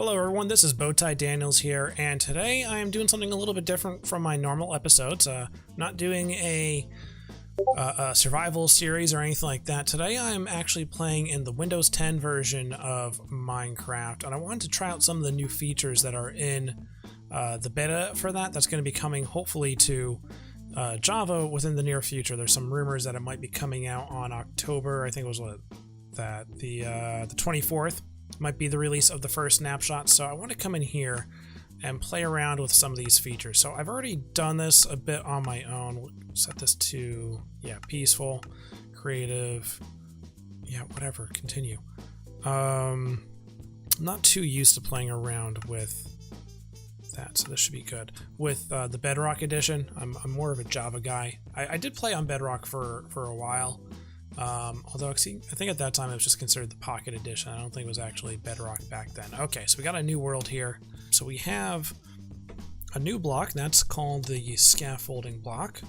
Hello everyone, this is Bowtie Daniels here, and today I am doing something a little bit different from my normal episodes. Not doing a survival series or anything like that. Today I am actually playing in the Windows 10 version of Minecraft, and I wanted to try out some of the new features that are in the beta for that. That's going to be coming hopefully to Java within the near future. There's some rumors that it might be coming out on October, I think it was the 24th. Might be the release of the first snapshot, so I want to come in here and play around with some of these features. So I've already done this a bit on my own. We'll set this to, peaceful, creative, whatever, continue. I'm not too used to playing around with that, so this should be good. With the Bedrock edition, I'm more of a Java guy. I did play on Bedrock for a while. Although, see, I think at that time it was just considered the Pocket Edition. I don't think it was actually Bedrock back then. Okay, so we got a new world here. So we have a new block, that's called the Scaffolding block.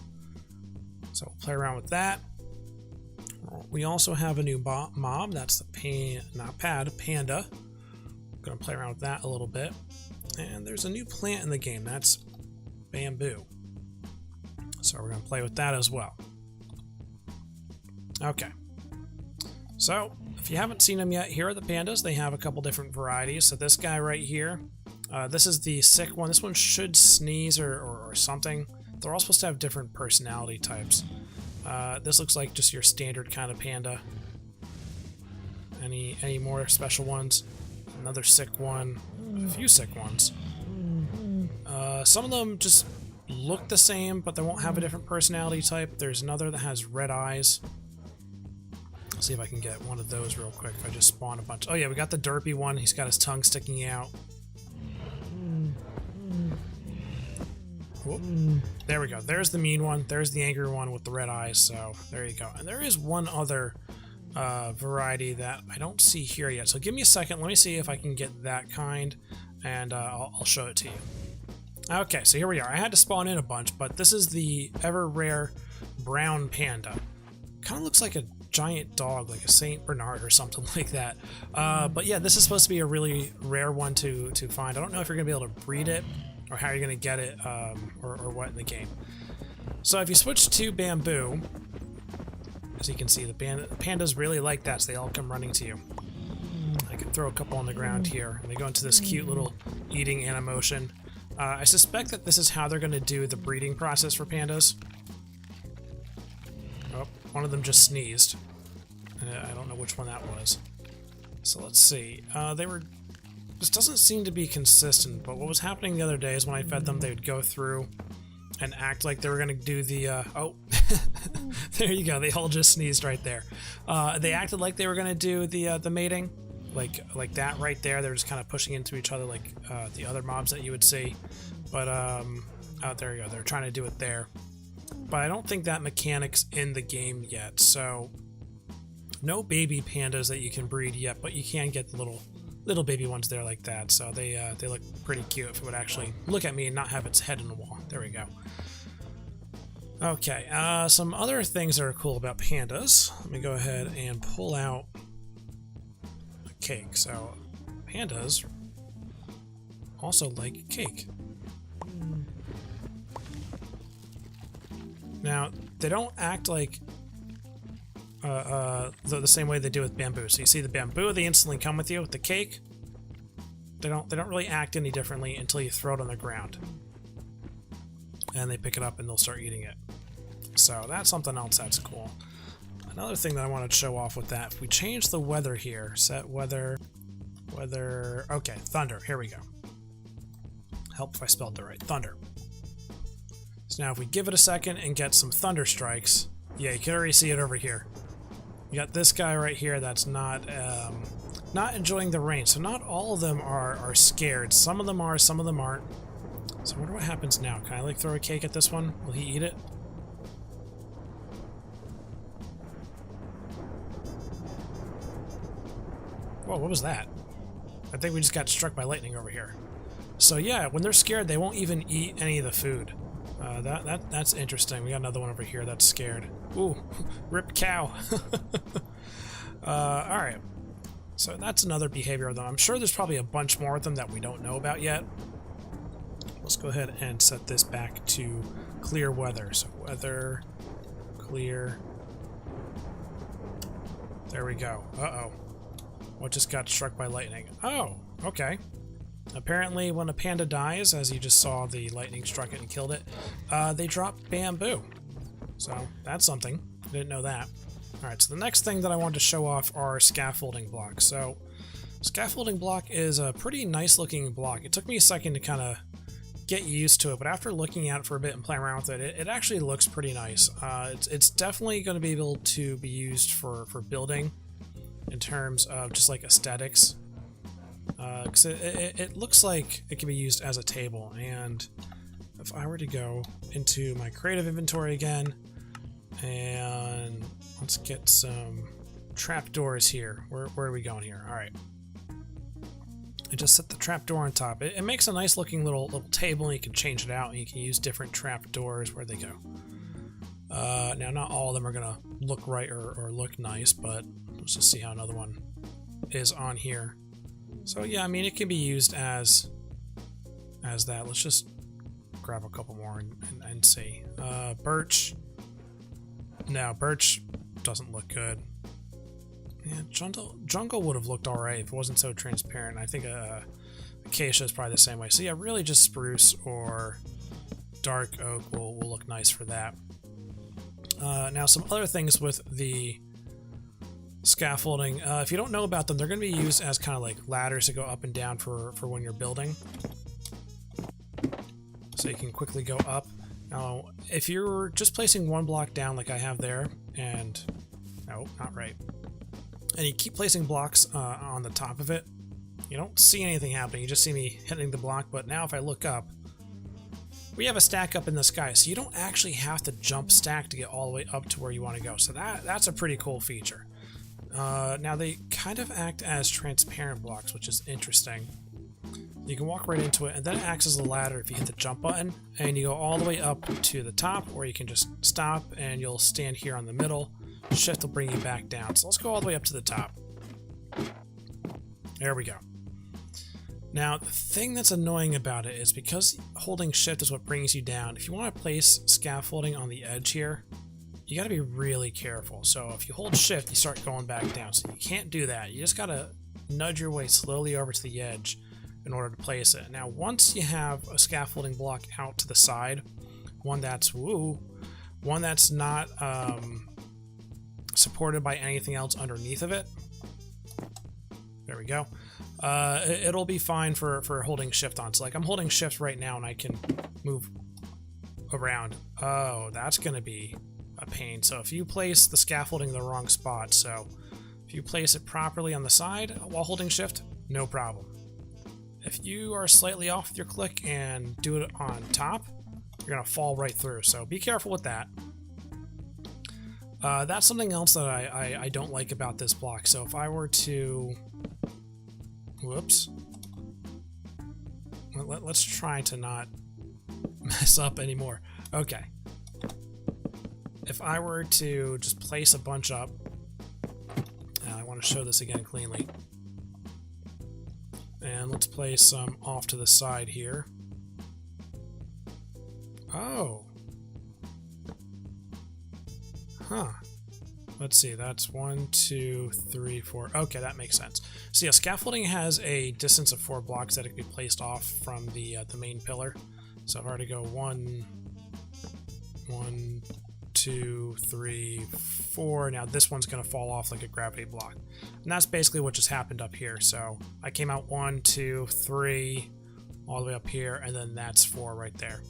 So we'll play around with that. We also have a new mob, that's the Panda. Gonna play around with that a little bit. And there's a new plant in the game, that's bamboo. So we're gonna play with that as well. Okay, so if you haven't seen them yet, here are the pandas. They have a couple different varieties. So this guy right here, this is the sick one. This one should sneeze or something. They're all supposed to have different personality types. This looks like just your standard kind of panda. Any more special ones? Another sick one, a few sick ones. Some of them just look the same, but they won't have a different personality type. There's another that has red eyes. See if I can get one of those real quick if I just spawn a bunch. Oh yeah, we got the derpy one. He's got his tongue sticking out. Whoop. There we go. There's the mean one. There's the angry one with the red eyes. So there you go. And there is one other variety that I don't see here yet. So give me a second. Let me see if I can get that kind, and I'll show it to you. Okay, so here we are. I had to spawn in a bunch, but this is the ever rare brown panda. Kind of looks like a giant dog, like a Saint Bernard or something like that. But yeah, this is supposed to be a really rare one to find. I don't know if you're gonna be able to breed it or how you're gonna get it, or what in the game. So if you switch to bamboo, as you can see, the pandas really like that, so they all come running to you. I can throw a couple on the ground here, and they go into this cute little eating animation. I suspect that this is how they're gonna do the breeding process for pandas. Oh, one of them just sneezed. I don't know which one that was. So let's see. This doesn't seem to be consistent, but what was happening the other day is when I fed them, they would go through and act like they were going to do the, oh, there you go. They all just sneezed right there. They acted like they were going to do the mating, like that right there. They're just kind of pushing into each other like the other mobs that you would see. But, oh, there you go. They're trying to do it there. But I don't think that mechanic's in the game yet, so no baby pandas that you can breed yet, but you can get the little baby ones there like that, so they look pretty cute if it would actually look at me and not have its head in the wall. There we go. Okay, some other things that are cool about pandas. Let me go ahead and pull out a cake. So pandas also like cake. Now, they don't act like the same way they do with bamboo. So you see the bamboo, they instantly come with you. With the cake, they don't really act any differently until you throw it on the ground. And they pick it up and they'll start eating it. So that's something else that's cool. Another thing that I wanted to show off with that, if we change the weather here, set weather, okay, thunder, here we go. Help if I spelled it right, thunder. So now if we give it a second and get some thunder strikes, yeah, you can already see it over here. You got this guy right here that's not enjoying the rain. So not all of them are scared. Some of them are, some of them aren't. So I wonder what happens now. Can I like throw a cake at this one? Will he eat it? Whoa, what was that? I think we just got struck by lightning over here. So yeah, when they're scared, they won't even eat any of the food. That's interesting. We got another one over here that's scared. Ooh, ripped cow. Alright. So that's another behavior of them. I'm sure there's probably a bunch more of them that we don't know about yet. Let's go ahead and set this back to clear weather. So weather, clear. There we go. Uh-oh. What just got struck by lightning? Oh, okay. Apparently when a panda dies, as you just saw the lightning struck it and killed it, they drop bamboo. So that's something. I didn't know that. Alright, so the next thing that I wanted to show off are scaffolding blocks. So scaffolding block is a pretty nice looking block. It took me a second to kind of get used to it, but after looking at it for a bit and playing around with it, it actually looks pretty nice. It's definitely going to be able to be used for building in terms of just like aesthetics. Because it looks like it can be used as a table, and if I were to go into my creative inventory again, and let's get some trapdoors here. Where are we going here? All right. I just set the trapdoor on top. It makes a nice looking little table, and you can change it out, and you can use different trapdoors where they go. Now, not all of them are going to look right or look nice, but let's just see how another one is on here. So yeah, I mean, it can be used as that. Let's just grab a couple more and see. Birch. No, birch doesn't look good. Yeah, jungle would have looked alright if it wasn't so transparent. I think acacia is probably the same way. So yeah, really just spruce or dark oak will look nice for that. Now some other things with the scaffolding. If you don't know about them, they're going to be used as kind of like ladders to go up and down for when you're building. So you can quickly go up. Now, if you're just placing one block down like I have there, and no, not right, and you keep placing blocks on the top of it, you don't see anything happening. You just see me hitting the block. But now if I look up, we have a stack up in the sky, so you don't actually have to jump stack to get all the way up to where you want to go. So that's a pretty cool feature. Now they kind of act as transparent blocks, which is interesting. You can walk right into it, and then it acts as a ladder if you hit the jump button, and you go all the way up to the top, or you can just stop and you'll stand here on the middle. Shift will bring you back down. So let's go all the way up to the top. There we go. Now, the thing that's annoying about it is because holding shift is what brings you down, if you want to place scaffolding on the edge here, you got to be really careful. So if you hold shift, you start going back down. So you can't do that. You just got to nudge your way slowly over to the edge in order to place it. Now, once you have a scaffolding block out to the side, one that's not supported by anything else underneath of it, there we go. It'll be fine for holding shift on. So like I'm holding shift right now and I can move around. Oh, that's going to be a pain. So if you place the scaffolding in the wrong spot, so if you place it properly on the side while holding shift, no problem. If you are slightly off with your click and do it on top, you're going to fall right through. So be careful with that. That's something else that I don't like about this block. So if I were to... Whoops. Let's try to not mess up anymore. Okay. If I were to just place a bunch up, I want to show this again cleanly. And let's place some off to the side here. Oh. Huh. Let's see, that's 1, 2, 3, 4. Okay, that makes sense. So yeah, scaffolding has a distance of 4 blocks that it can be placed off from the main pillar. So if I were to go 1, 2, 3, 4, now this one's going to fall off like a gravity block. And that's basically what just happened up here. So I came out 1, 2, 3, all the way up here, and then that's 4 right there.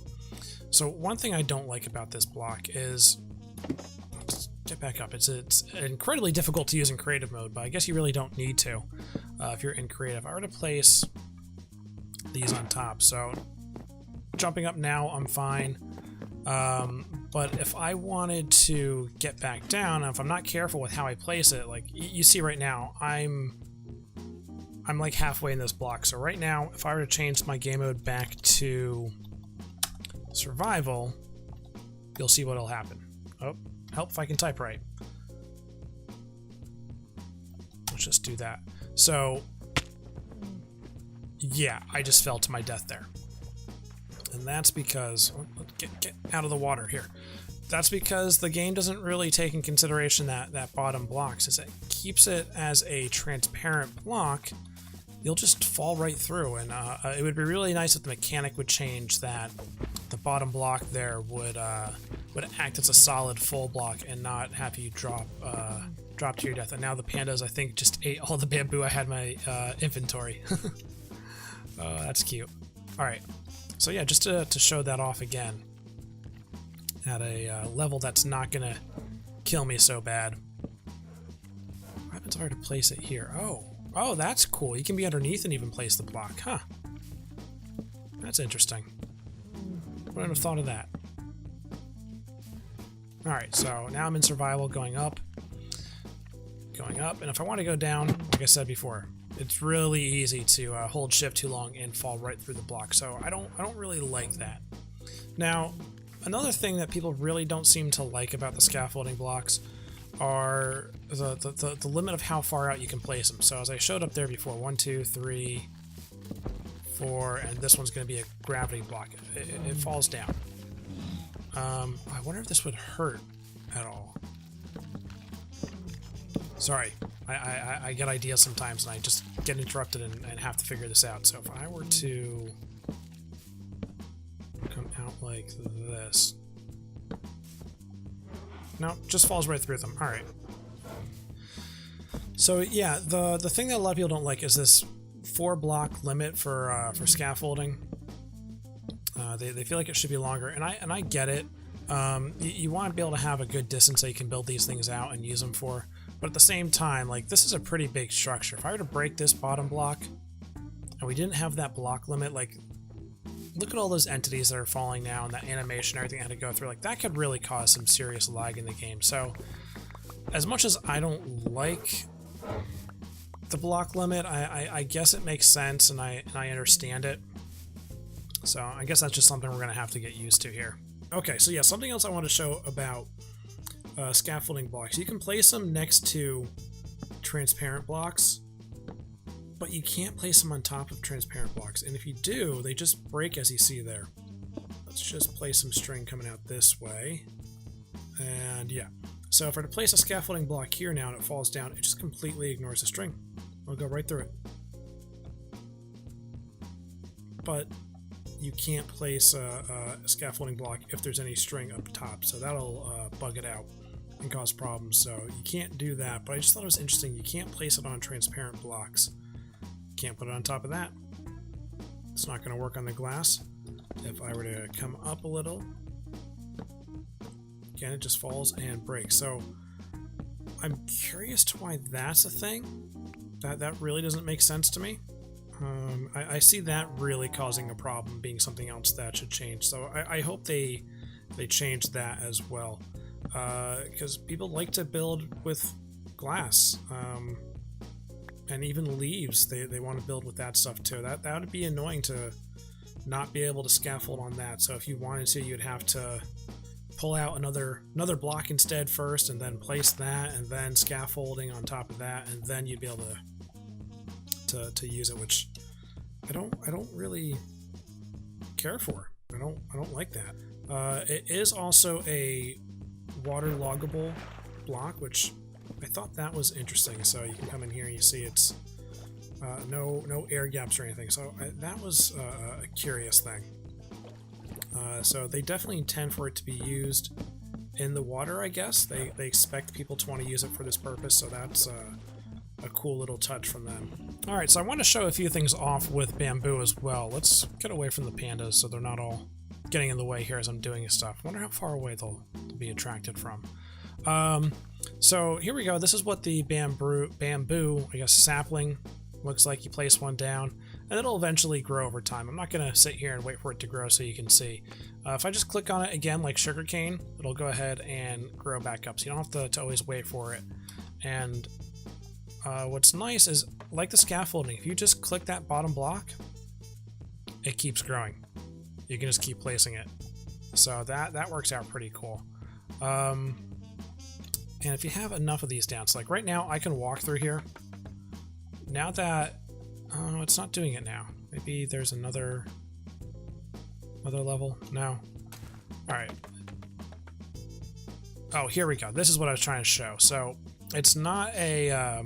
So one thing I don't like about this block is... Get back up. It's incredibly difficult to use in creative mode, but I guess you really don't need to if you're in creative. I were to place these on top, so jumping up now I'm fine, but if I wanted to get back down, if I'm not careful with how I place it, like you see right now, I'm like halfway in this block. So right now, if I were to change my game mode back to survival, you'll see what'll happen. Oh. Help if I can type right. Let's just do that. So yeah, I just fell to my death there. And that's because, get out of the water here. That's because the game doesn't really take in consideration that bottom block. Since it keeps it as a transparent block, you'll just fall right through. And it would be really nice if the mechanic would change that the bottom block there would act as a solid full block and not have you drop to your death. And now the pandas, I think, just ate all the bamboo I had in my inventory. That's cute. All right. So yeah, just to show that off again at a level that's not gonna kill me so bad. What happens if I were to place it here? Oh, that's cool. You can be underneath and even place the block, huh? That's interesting. Wouldn't have thought of that. All right, so now I'm in survival, going up, and if I want to go down, like I said before, it's really easy to hold shift too long and fall right through the block. So I don't really like that. Now, another thing that people really don't seem to like about the scaffolding blocks are the limit of how far out you can place them. So as I showed up there before, 1, 2, 3, 4, and this one's going to be a gravity block. It falls down. I wonder if this would hurt at all. Sorry, I get ideas sometimes and I just get interrupted and have to figure this out. So if I were to come out like this. No, just falls right through them. All right. So yeah, the thing that a lot of people don't like is this 4-block limit for scaffolding. They feel like it should be longer, and I get it. You want to be able to have a good distance that you can build these things out and use them for. But at the same time, like, this is a pretty big structure. If I were to break this bottom block and we didn't have that block limit, like, look at all those entities that are falling now and that animation, everything I had to go through. Like, that could really cause some serious lag in the game. So as much as I don't like the block limit, I guess it makes sense and I understand it. So I guess that's just something we're going to have to get used to here. Okay, so yeah, something else I want to show about scaffolding blocks. You can place them next to transparent blocks, but you can't place them on top of transparent blocks. And if you do, they just break, as you see there. Let's just place some string coming out this way. And yeah, so if I were to place a scaffolding block here now and it falls down, it just completely ignores the string. It'll go right through it. But you can't place a scaffolding block if there's any string up top, so that'll bug it out and cause problems. So you can't do that, but I just thought it was interesting. You can't place it on transparent blocks. You can't put it on top of that. It's not going to work on the glass. If I were to come up a little, again, it just falls and breaks. So I'm curious to why that's a thing. That really doesn't make sense to me. I see that really causing a problem, being something else that should change. So I hope they change that as well, because people like to build with glass, and even leaves. They want to build with that stuff too. That would be annoying to not be able to scaffold on that. So if you wanted to, you'd have to pull out another block instead first, and then place that, and then scaffolding on top of that, and then you'd be able to use it, which I don't really care for. I don't like that. It is also a waterloggable block, which I thought that was interesting. So you can come in here and you see it's no air gaps or anything. So that was a curious thing. So they definitely intend for it to be used in the water, I guess. They expect people to want to use it for this purpose, so that's a cool little touch from them. Alright, so I want to show a few things off with bamboo as well. Let's get away from the pandas so they're not all getting in the way here as I'm doing this stuff. I wonder how far away they'll be attracted from. So here we go. This is what the bamboo, I guess, sapling looks like. You place one down, and it'll eventually grow over time. I'm not going to sit here and wait for it to grow so you can see. If I just click on it again like sugarcane, it'll go ahead and grow back up. So you don't have to always wait for it. And what's nice is, like the scaffolding, if you just click that bottom block, it keeps growing. You can just keep placing it. So that works out pretty cool. And if you have enough of these down, so like right now I can walk through here now that... Oh, it's not doing it now. Maybe there's another level? No. Alright. Oh, here we go. This is what I was trying to show. So, it's not a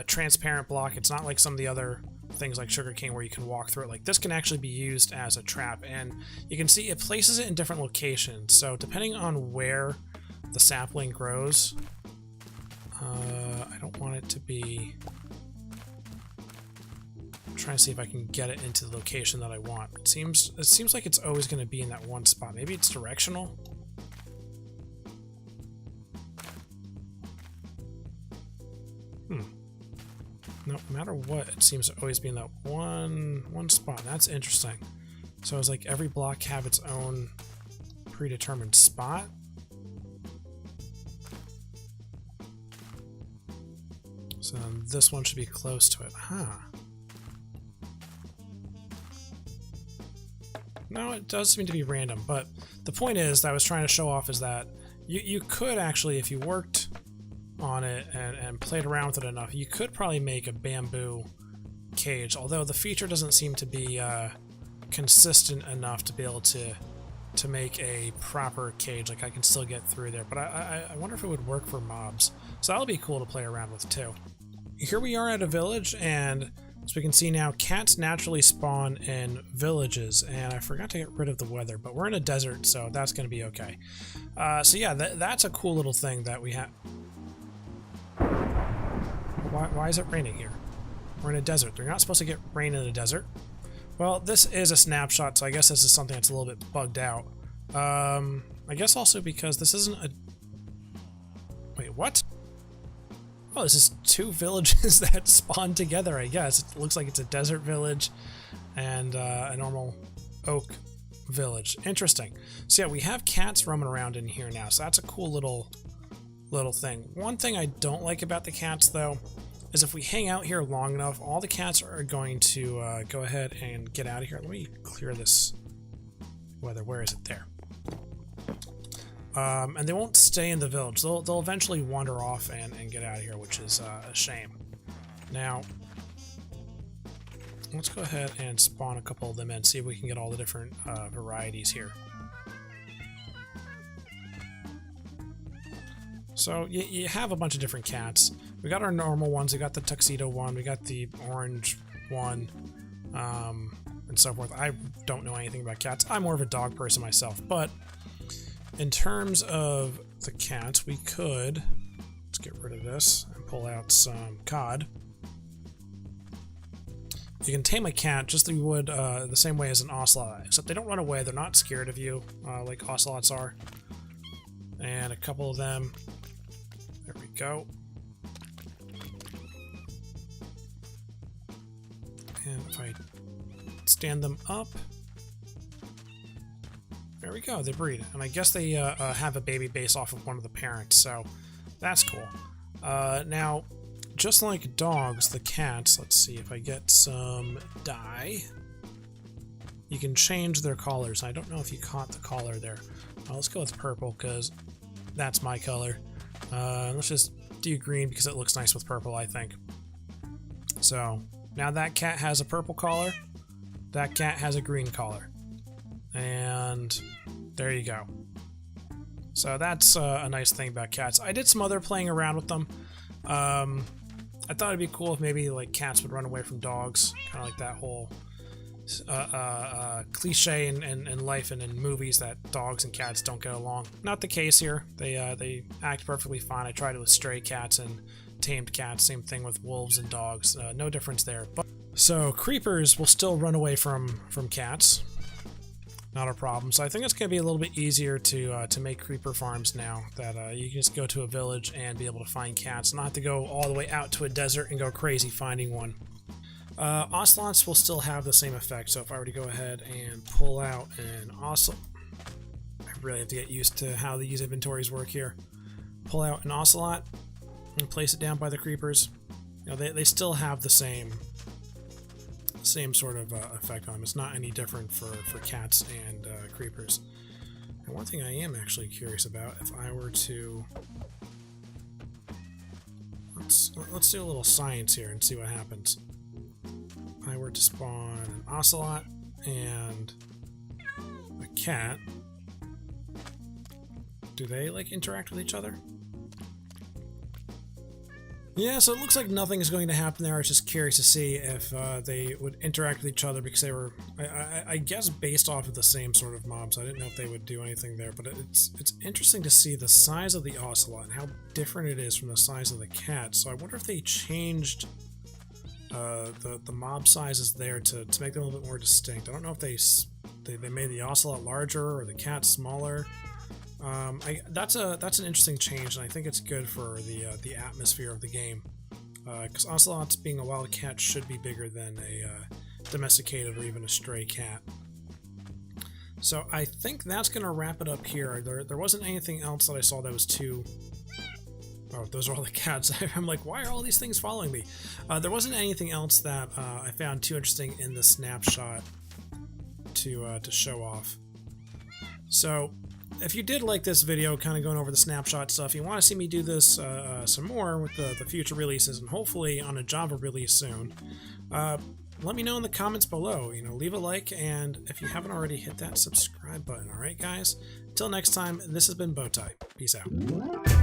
transparent block. It's not like some of the other things like Sugar Cane where you can walk through it. Like, this can actually be used as a trap, and you can see it places it in different locations. So, depending on where the sapling grows, I don't want it to be... I'm trying to see if I can get it into the location that I want. It seems like it's always going to be in that one spot. Maybe it's directional. No matter what, it seems to always be in that one spot. That's interesting. So it's like every block have its own predetermined spot. So then this one should be close to it. Huh. No, it does seem to be random, but the point is that I was trying to show off is that you could actually, if you worked on it and played around with it enough, you could probably make a bamboo cage, although the feature doesn't seem to be consistent enough to be able to make a proper cage. Like, I can still get through there, but I wonder if it would work for mobs. So that'll be cool to play around with too. Here we are at a village, and as we can see now, cats naturally spawn in villages, and I forgot to get rid of the weather, but we're in a desert, so that's going to be okay. So yeah, that's a cool little thing that we have. Why is it raining here? We're in a desert. They're not supposed to get rain in a desert. Well, this is a snapshot, so I guess this is something that's a little bit bugged out. I guess also because this isn't a... Wait, what? Oh, this is two villages that spawn together, I guess. It looks like it's a desert village and a normal oak village. Interesting. So yeah, we have cats roaming around in here now, so that's a cool little thing. One thing I don't like about the cats, though, is if we hang out here long enough, all the cats are going to go ahead and get out of here. Let me clear this weather. Where is it? There. And they won't stay in the village. They'll eventually wander off and get out of here, which is a shame. Now, let's go ahead and spawn a couple of them in, see if we can get all the different varieties here. So you have a bunch of different cats. We got our normal ones, we got the tuxedo one, we got the orange one, and so forth. I don't know anything about cats. I'm more of a dog person myself, but in terms of the cats, we could... Let's get rid of this and pull out some cod. You can tame a cat just like you would the same way as an ocelot, except they don't run away. They're not scared of you like ocelots are. And a couple of them. There we go. And if I stand them up, there we go, they breed. And I guess they have a baby base off of one of the parents, so that's cool. Now, just like dogs, the cats, let's see if I get some dye. You can change their collars. I don't know if you caught the collar there. Let's go with purple because that's my color. Let's just do green because it looks nice with purple, I think. So now that cat has a purple collar, that cat has a green collar, and there you go. So that's a nice thing about cats. I did some other playing around with them. I thought it'd be cool if maybe like cats would run away from dogs, kind of like that whole cliche in life and in movies that dogs and cats don't get along. Not the case here. They act perfectly fine. I tried it with stray cats and tamed cats. Same thing with wolves and dogs. No difference there. But so creepers will still run away from cats. Not a problem. So I think it's going to be a little bit easier to make creeper farms now. That you can just go to a village and be able to find cats, not have to go all the way out to a desert and go crazy finding one. Ocelots will still have the same effect, so if I were to go ahead and pull out an ocelot, I really have to get used to how these inventories work here. Pull out an ocelot and place it down by the creepers. You know, they still have the same sort of effect on them. It's not any different for cats and creepers. And one thing I am actually curious about, if I were to... Let's let's do a little science here and see what happens. If I were to spawn an ocelot and a cat, do they like interact with each other? Yeah, so it looks like nothing is going to happen there. I was just curious to see if they would interact with each other because they were, I guess, based off of the same sort of mobs. I didn't know if they would do anything there, but it's interesting to see the size of the ocelot and how different it is from the size of the cat. So I wonder if they changed the mob sizes there to make them a little bit more distinct. I don't know if they made the ocelot larger or the cat smaller. That's an interesting change, and I think it's good for the atmosphere of the game. Because ocelots, being a wild cat, should be bigger than a domesticated or even a stray cat. So I think that's going to wrap it up here. There wasn't anything else that I saw that was too... Oh, those are all the cats. I'm like, why are all these things following me? There wasn't anything else that I found too interesting in the snapshot to show off. So... if you did like this video, kind of going over the snapshot stuff, you want to see me do this some more with the future releases and hopefully on a Java release soon, let me know in the comments below. Leave a like, and if you haven't already, hit that subscribe button. Alright guys, until next time, this has been Bowtie. Peace out.